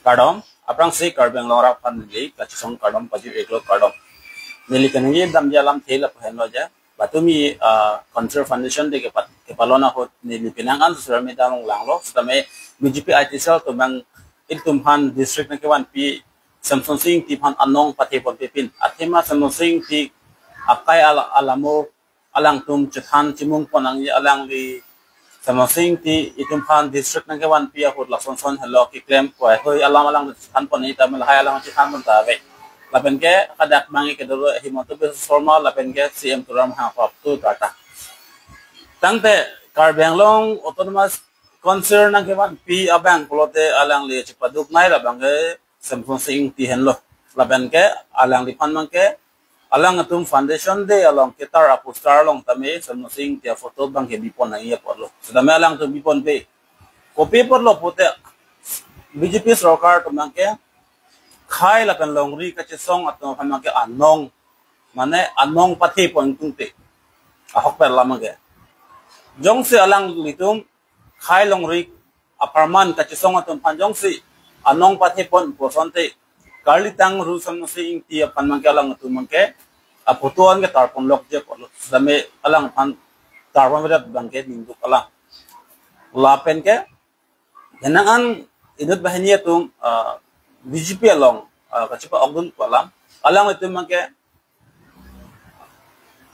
Kardom, aprang si karbeng lora pan li kachisong kardom pajib eklo kardom. Nili kanini dam jalam thela phen loja. Batumi Concert Foundation de ke palona hot nili pinangan susur me dalong langlo. Sutame BJP ITSL tumang iltumhan district na kewan pi Samsung Sing ti pan anong pati pon pipin. Athema Samsung Sing ti akai alamo alang tum chethan chimung ponang alang li Samsung ti itumhan district na kewan pi hot lason son hello ki claim ko hoy alang chethan pon ni tamil hay alang chethan pon ta ve. Lapen ke kadak mangi ke dulu Himanto Biswa Sarma lapen ke CM Turam Hangkop tu tata. Tangte karbeng long autonomous concern nang kewan pi abang polote alang li cepaduk nai labang ke Samsung Sing ti hen lo. Lapen ke alang li pan mangke alang atum foundation de along ketar apustar long tame Samsung Sing ti foto bang ke bipon na iya potlo. Sedame alang tu bipon pe. Kopi potlo pote BJP Sarkar tu mangke khai la pen longri ka che song atno phama ke anong mane anong pati pon tungte ahok per lama ke jong se alang litum khai longri aparman ka che song atno phan jong se anong pati pon posonte karlitang ru sam se ing ti pan mang ke alang tu mang ke aputuan ke tar pon lok je pon dame alang phan tar pon berat bang ke ninduk alang la pen ke henangan inut bahania tum BJP along kacipa ogun palam alang itu mangke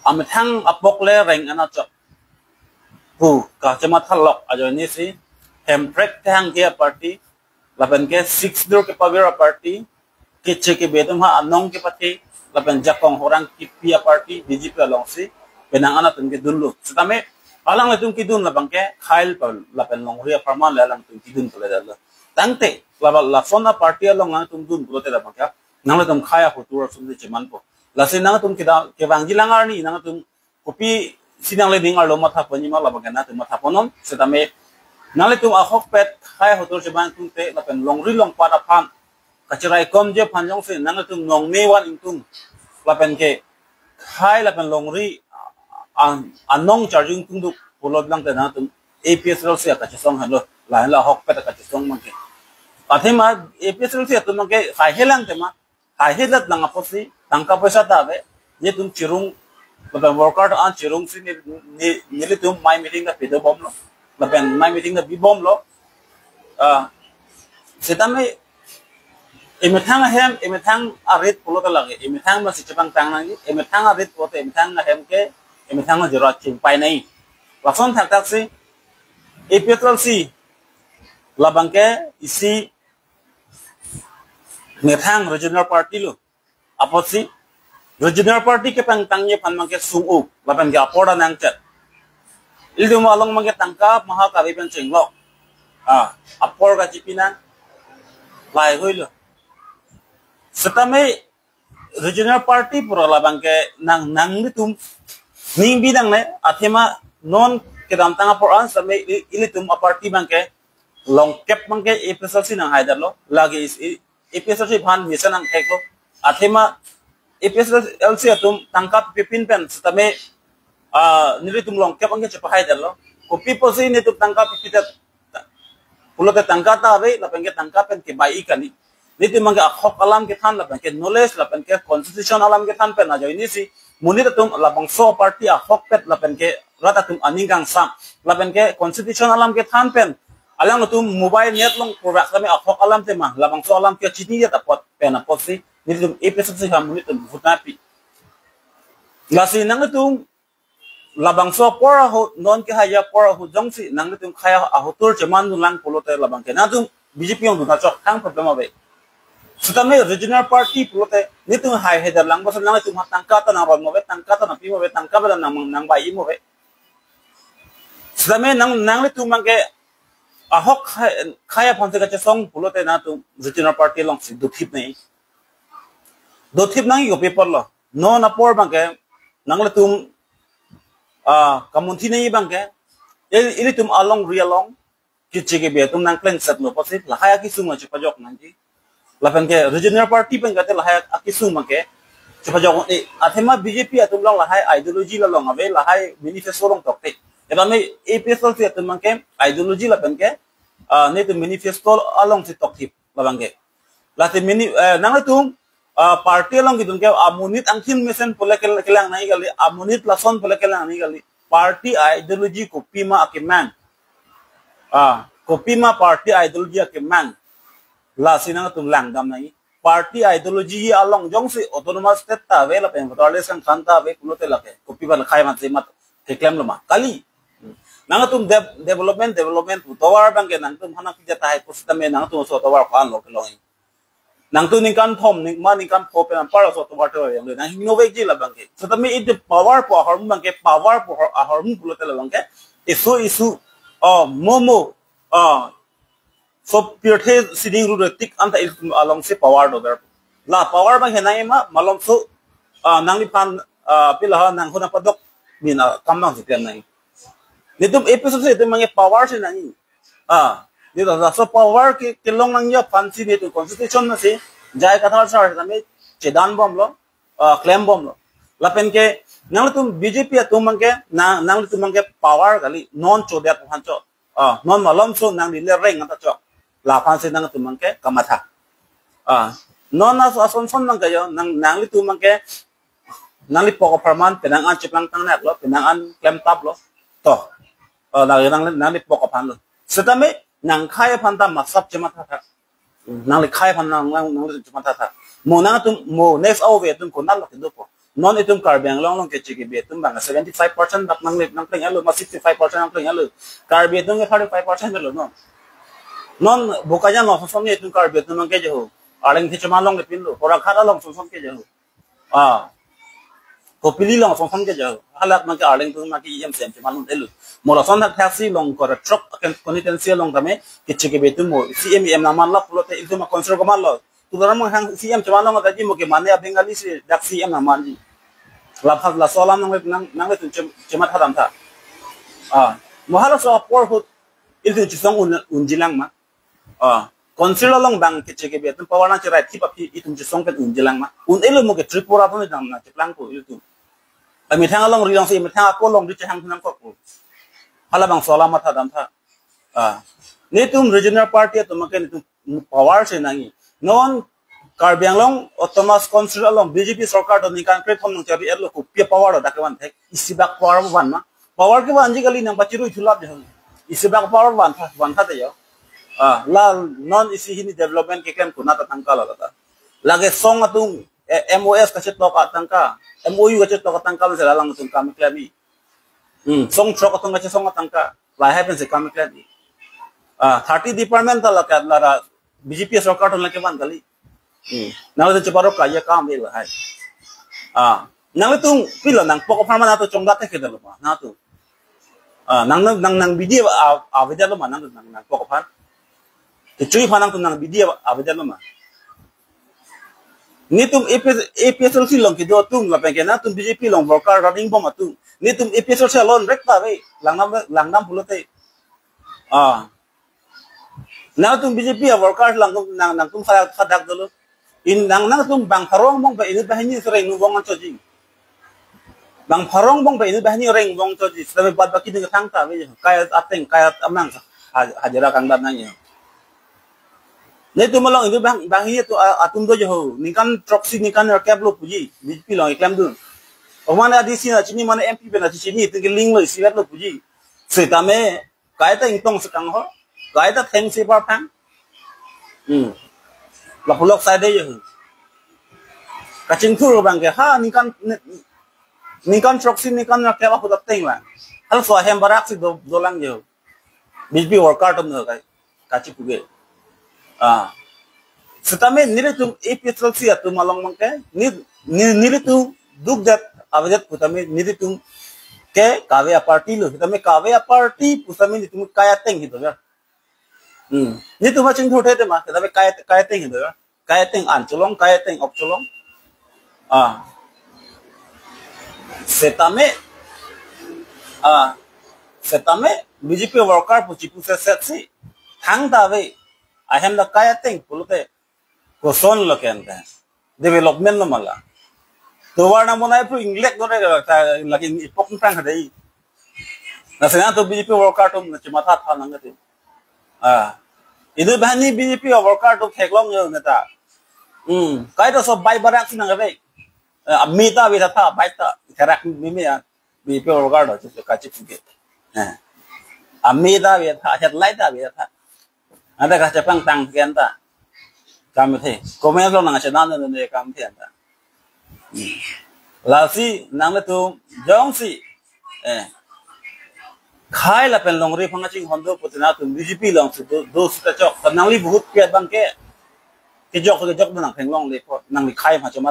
amethang apokle reng ana chok pu ka chama thalok ajo ni si hemprek thang ke party laban ke 6 dur ke pavira party kiche ke betum ha anong ke pati laban jakong horang ki pia party BJP along si penang ana tun ke dulu setame alang itu kidun labang ke khail pa laban longria farman lalang tun kidun pula dalla tangte la fona party along nang tum dun bulote la bangka nang tum khaya hutur sum de cheman po la sin nang tum kida ke bang jilangar ni nang tum kopi sinang le dingar lo matha pani ma la bangka na tum matha ponom setame nang le tum a hok pet khaya hutur cheman tum te la pen long ri long pa da phan kachirai kom je phan jong se nang tum nong me wan ing tum la pen ke khai la pen long ri anong charging tum du pulot lang te na tum APSL se ka chesong halo la hok pet ka chesong mang ke Athema episode se tum ke helang tema helat nang aposi tangka paisa ta be ye tum chirung मतलब workout an chirung si ni tum my meeting da pedo bom lo lapen my meeting da bi bom lo setame emethang arit polo ta lage emethang ma si chapang tang nang emethang arit pote emethang na hem ke emethang na jero ching pai nai lason thak tak si episode si labang ke isi Nethang regional party lo, apa sih regional party ke pangtangnya pan mangke sungu, lapan ke apoda nang cat. Ilmu malong mangke tangkap maha kariban cenglo, apor kacipinan, lai hui lo. Setame regional party pura labang ke nang litum, ning bidang ne, athema non ke dalam tangga poran sampai ilitum party mangke long cap mangke episode si nang haidar lo, lagi isi episode pan mission ang heklo athema episode LC atum tangkap pipin pen setame nili tum long kep angke cepai dalo kopi posi ni tum tangkap pipita pulote tangkata ave la pengke tangkap pen ke bai ikan ni tum mangke akhok alam ke than la pengke knowledge la pengke constitution alam ke than pen ajo ini si muni tum la bangso party akhok pet la pengke rata tum aningang sam la pengke constitution alam ke than pen alang tu mobile net long product kami akhok alam tema labang so alam ke chini ya tapot pena posi ni tu episode si hamuni tu futapi lasi nang tu labang so pora ho non ke haya pora ho jongsi nang tu khaya ahotur cheman lang polote labang ke na tu BJP yang duna chok tang problem abe sutame regional party polote ni tu hai hedar lang bas lang tu tangka ta na mo be tangka ta na pi mo be tangka ba nang bai mo be sutame nang tu mangke ahok kaya phanse ka song pulote na tu regional party long si duthip nai go paper lo no na por bangke nangle tum kamunti nai bangke ili tum along rialong kiche ke be tum nang kleng sat lo posit la haya ki sung chi pajok nang ji la bangke regional party bangke la haya ki sung bangke chi pajok athema BJP atum long la haya ideology la long ave la haya manifesto long tokte ebame episode se tum mangke ideology la bangke ne tu manifesto along si tokip labangke lati mini nang tung party long gidun ke amunit angkin mesen pole kelang nai gali amunit lason pole kelang nai gali party ideology ko pima akiman ko pima party ideology akiman la sinang tung lang dam nai party ideology along jong si autonomous state ta ve la pen botale sang khanta ve kulote la ke ko pima khai mat se mat ke klem lama kali nang tum development tawar bang ke nang tum hana pija tai kusitame nang tum so tawar khan lo kelong nang tu ningkan thom ning ma ningkan pho pe par so tawar to yang nang innovate ji la bang ke so tame it power po harm bang ke power po harm pulote la bang ke isu momo so pure sitting ru tik anta along se power do la power bang henai ma malom so nang li pan pila nang hona padok min kamang sitem nai nitum episode se itum mange power se nani dito so power ke long nang ya fancy nitu constitution na se jai kathar sar tame chedan bom lo claim bom lo lapen ke nang tum BJP atum mange nang tum mange power gali non chodet han cho non malom so nang li le reng ata cho la fancy nang tum mange kamatha non as ason nang kayo nang li tum mange nang li poko perman penang an chiplang tang nak lo penang an claim tap lo to nang li poko pan lo setame nang khai pan ta masap chema tha nang li khai pan nang li chema tha mo nang tum mo next over tum ko nal lo ke do po non itum karbeng long ke chiki be tum bang 75% dak nang li nang pleng alo ma 65% nang pleng alo karbe tum ke 35% lo no non bokanya no som ni tum karbe tum ke je ho aleng thi chema long le pin lo ora khara long som ke je ho ko pili long som ke je ho halak ma ke aleng tum ma ki yem sem chema long elu mo la son dak taxi long ko truck akan constituency long tame ke chiki be tum mo CMM na man la pulote itum ma consider ko man lo tu dalam hang CM chema long ta ji mo ke mane bengali se dak CM na man ji laphat la solam nang le tu chema tha dam tha mohala so por hut iltu chisong unjilang ma consider long bang ke cheke be tum pawana chira thi papi itum chisong pen unjilang ma un elo mo ke tripura to dam na chiplang ko iltu ami thang long rilong se mi thang ko long ri chang thang ko hala bang solam ma tha dam tha ne tum regional party tum ke tum power se nangi non Karbiang long autonomous consider long BJP sarkar to nikan pre thom nang chabi elo ko pe power da kawan thek isibak power ban ma power ke ban jigali nang bachiru thulap je isibak power ban tha de yo la non isi hini development ke kem kuna ta tangka la ta lage song atung MOS ka chet to ka tangka MOU ka chet to ka tangka se lang tung kam klabi song trok atung ka chet song tangka la happen se kam klabi 30 department la ka la BJP sarkar to la ke ban gali nang le cheparo kaya kam le hai nang le tung pilo nang poko pharma na to chongda te kedalo ma na tu nang bidi aveda lo ma nang poko phar ke chui phanang tu nang bidi aveda lo ma ni tum APSL si long ke do tum la pe na tum BJP long worker running bom atu ni tum APSL se lon rek ta ve langnam pulote na tum BJP worker nang tum khadak dolo in nang tum bang pharong bong ba ini bahini sering nubong choji bang pharong bong ba ini bahini reng bong choji sabe bad baki ding thang ta ve kaya ateng kaya amang hajara kang dan nanya ne tum long ini bang hi to atum do jo nikan proxy nikan recap lo puji BJP long iklam dun omana disi na chini mana MP be na chini tin link lo silat lo puji setame kaya ta intong sekang ho kaya ta theng se par phang la pulok sai de yo kaching thur bang ke ha nikan proxy nikan na kela hudat teng la hal so hem barak si do lang yo BJP worker tum no kai kachi puge setame nire tum APSL si atum along mang ke nire tu duk dat avajat putame nire tum ke kavya party lo setame kavya party pusame ni tum kaya teng hi do ya ni tu macing thote te ma tapi kaya teng itu kaya teng anculong kaya teng opculong setame BJP worker puci puse setsi thang dawe ahem la kaya teng pulute koson lo kenta development lo mala to warna monai pu inglek do lagi ipok tang hadai na sena to BJP worker to cuma tha nang te itu bahan ini BJP worker tuh keklong yo neta kai to so bai barak sinang be amita be ta bai ta karak mimi ya BJP worker to kachi puge amita be ta chat lai ta be ta ada ka chapang tang kian ta kam the komen lo nang chenan ne kam thian ta la si nang le tu jong si khai là pen long ri phang ching hon do putina tu BJP long su do su ta chok nang li bahut piat bang ke jok nang pheng long le nang li khai ma chama